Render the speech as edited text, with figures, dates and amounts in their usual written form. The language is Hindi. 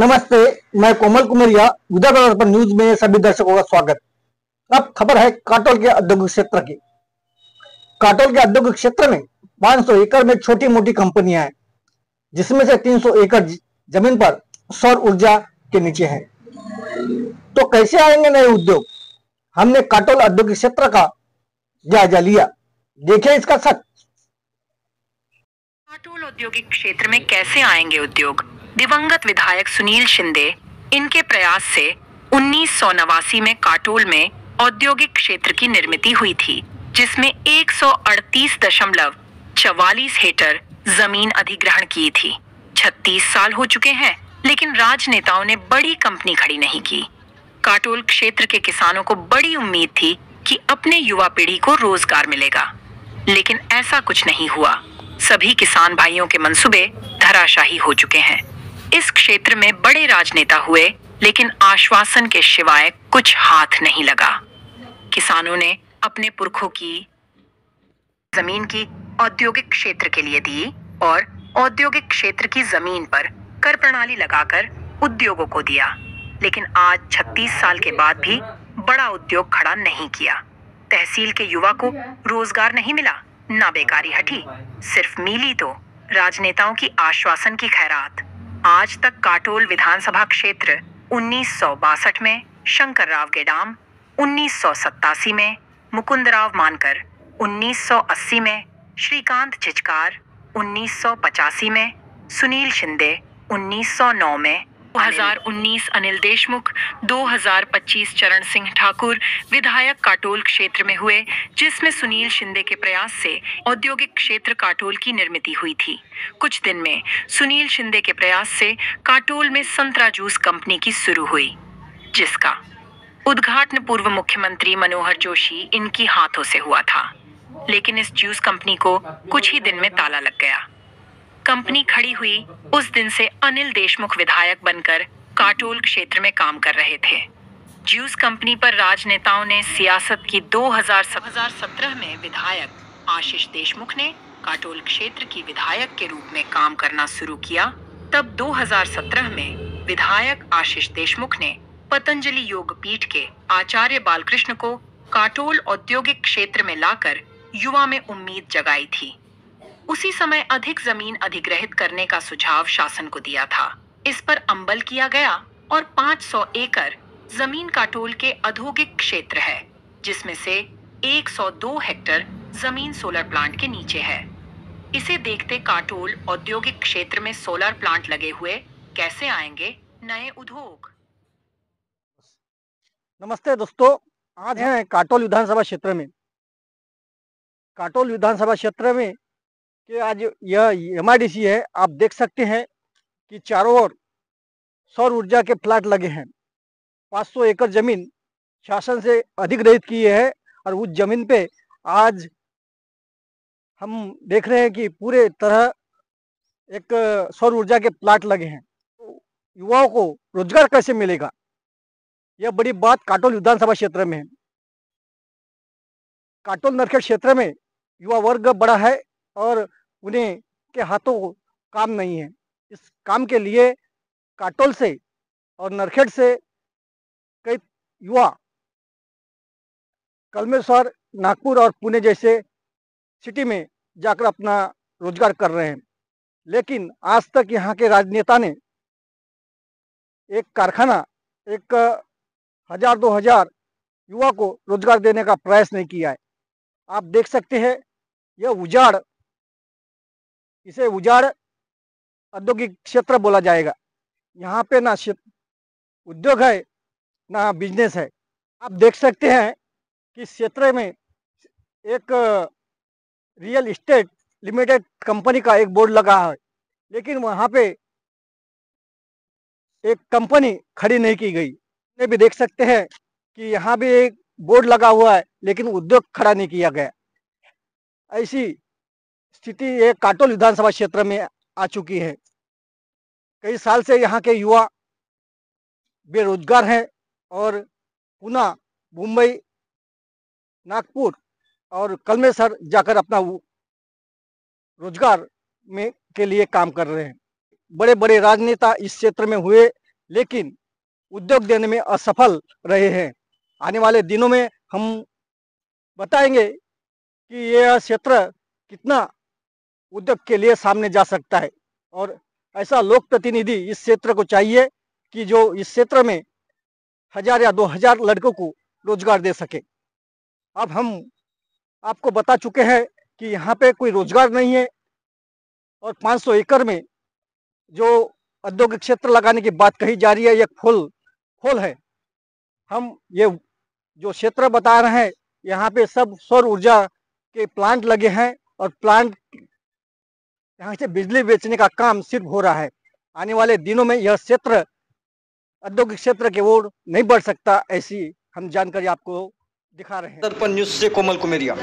नमस्ते। मैं कोमल कुमरिया, विदर्भ दर्पण न्यूज में सभी दर्शकों का स्वागत। अब खबर है काटोल के औद्योगिक क्षेत्र की। काटोल के औद्योगिक क्षेत्र में 500 एकड़ में छोटी मोटी कंपनियां हैं, जिसमें से 300 एकड़ जमीन पर सौर ऊर्जा के नीचे है। तो कैसे आएंगे नए उद्योग? हमने काटोल औद्योगिक क्षेत्र का जायजा लिया, देखिए इसका सच। काटोल औद्योगिक क्षेत्र में कैसे आएंगे उद्योग? दिवंगत विधायक सुनील शिंदे, इनके प्रयास से 1989 में काटोल में औद्योगिक क्षेत्र की निर्मित हुई थी, जिसमें 138.44 हेक्टेयर जमीन अधिग्रहण की थी। 36 साल हो चुके हैं, लेकिन राजनेताओं ने बड़ी कंपनी खड़ी नहीं की। काटोल क्षेत्र के किसानों को बड़ी उम्मीद थी कि अपने युवा पीढ़ी को रोजगार मिलेगा, लेकिन ऐसा कुछ नहीं हुआ। सभी किसान भाइयों के मंसूबे धराशायी हो चुके हैं। इस क्षेत्र में बड़े राजनेता हुए, लेकिन आश्वासन के सिवाय कुछ हाथ नहीं लगा। किसानों ने अपने पुरखों की जमीन की औद्योगिक क्षेत्र के लिए दी और औद्योगिक क्षेत्र की जमीन पर कर प्रणाली लगाकर उद्योगों को दिया, लेकिन आज 36 साल के बाद भी बड़ा उद्योग खड़ा नहीं किया। तहसील के युवा को रोजगार नहीं मिला, ना बेकारी हटी, सिर्फ मिली तो राजनेताओं की आश्वासन की खैरात। आज तक काटोल विधानसभा क्षेत्र 1962 में शंकरराव गेडाम, 1987 में मुकुंदराव मानकर, 1980 में श्रीकांत चिचकार, 1985 में सुनील शिंदे, 1909 में 2019 अनिल देशमुख, 2025 चरण सिंह ठाकुर विधायक काटोल क्षेत्र में हुए, जिसमें सुनील शिंदे के प्रयास से औद्योगिक क्षेत्र काटोल की निर्मित हुई थी। कुछ दिन में सुनील शिंदे के प्रयास से काटोल में संतरा जूस कंपनी की शुरू हुई, जिसका उद्घाटन पूर्व मुख्यमंत्री मनोहर जोशी इनकी हाथों से हुआ था, लेकिन इस जूस कंपनी को कुछ ही दिन में ताला लग गया। कंपनी खड़ी हुई उस दिन से अनिल देशमुख विधायक बनकर काटोल क्षेत्र में काम कर रहे थे। जूस कंपनी पर राजनेताओं ने सियासत की। 2017 में विधायक आशीष देशमुख ने काटोल क्षेत्र की विधायक के रूप में काम करना शुरू किया। तब 2017 में विधायक आशीष देशमुख ने पतंजलि योग पीठ के आचार्य बालकृष्ण को काटोल औद्योगिक क्षेत्र में लाकर युवा में उम्मीद जगाई थी। उसी समय अधिक जमीन अधिग्रहित करने का सुझाव शासन को दिया था। इस पर अमल किया गया और 500 एकड़ जमीन काटोल के औद्योगिक क्षेत्र है, जिसमें से 102 हेक्टेयर जमीन सोलर प्लांट के नीचे है। इसे देखते काटोल औद्योगिक क्षेत्र में सोलर प्लांट लगे हुए कैसे आएंगे नए उद्योग? नमस्ते दोस्तों, आज हैं काटोल विधानसभा क्षेत्र में। काटोल विधानसभा क्षेत्र में कि आज यह MIDC है। आप देख सकते हैं कि चारों ओर सौर ऊर्जा के प्लांट लगे हैं। 500 एकड़ जमीन शासन से अधिग्रहित की है और उस जमीन पे आज हम देख रहे हैं कि पूरे तरह एक सौर ऊर्जा के प्लांट लगे हैं। तो युवाओं को रोजगार कैसे मिलेगा, यह बड़ी बात काटोल विधानसभा क्षेत्र में है। काटोल नरखेड़ क्षेत्र में युवा वर्ग बड़ा है और उन्हें के हाथों काम नहीं है। इस काम के लिए काटोल से और नरखेड़ से कई युवा कलमेश्वर, नागपुर और पुणे जैसे सिटी में जाकर अपना रोजगार कर रहे हैं, लेकिन आज तक यहाँ के राजनेता ने एक कारखाना, एक 1000-2000 युवा को रोजगार देने का प्रयास नहीं किया है। आप देख सकते हैं यह इसे उजाड़ औद्योगिक क्षेत्र बोला जाएगा। यहाँ पे ना उद्योग है ना बिजनेस है। आप देख सकते हैं कि क्षेत्र में एक रियल इस्टेट लिमिटेड कंपनी का एक बोर्ड लगा है, लेकिन वहाँ पे एक कंपनी खड़ी नहीं की गई। ये भी देख सकते हैं कि यहाँ भी एक बोर्ड लगा हुआ है, लेकिन उद्योग खड़ा नहीं किया गया। ऐसी स्थिति एक काटोल विधानसभा क्षेत्र में आ चुकी है। कई साल से यहाँ के युवा बेरोजगार हैं और पुणे, मुंबई, नागपुर और कलमेश्वर जाकर अपना रोजगार में के लिए काम कर रहे हैं। बड़े बड़े राजनेता इस क्षेत्र में हुए, लेकिन उद्योग देने में असफल रहे हैं। आने वाले दिनों में हम बताएंगे कि यह क्षेत्र कितना उद्योग के लिए सामने जा सकता है, और ऐसा लोक प्रतिनिधि इस क्षेत्र को चाहिए कि जो इस क्षेत्र में 1000 या 2000 लड़कों को रोजगार दे सके। अब हम आपको बता चुके हैं कि यहाँ पे कोई रोजगार नहीं है, और 500 एकड़ में जो औद्योगिक क्षेत्र लगाने की बात कही जा रही है, यह खोल है। हम ये जो क्षेत्र बता रहे हैं, यहाँ पे सब सौर ऊर्जा के प्लांट लगे हैं, और प्लांट यहाँ से बिजली बेचने का काम सिर्फ हो रहा है। आने वाले दिनों में यह क्षेत्र औद्योगिक क्षेत्र की ओर नहीं बढ़ सकता, ऐसी हम जानकारी आपको दिखा रहे हैं। दर्पण न्यूज से कोमल कुमेरिया।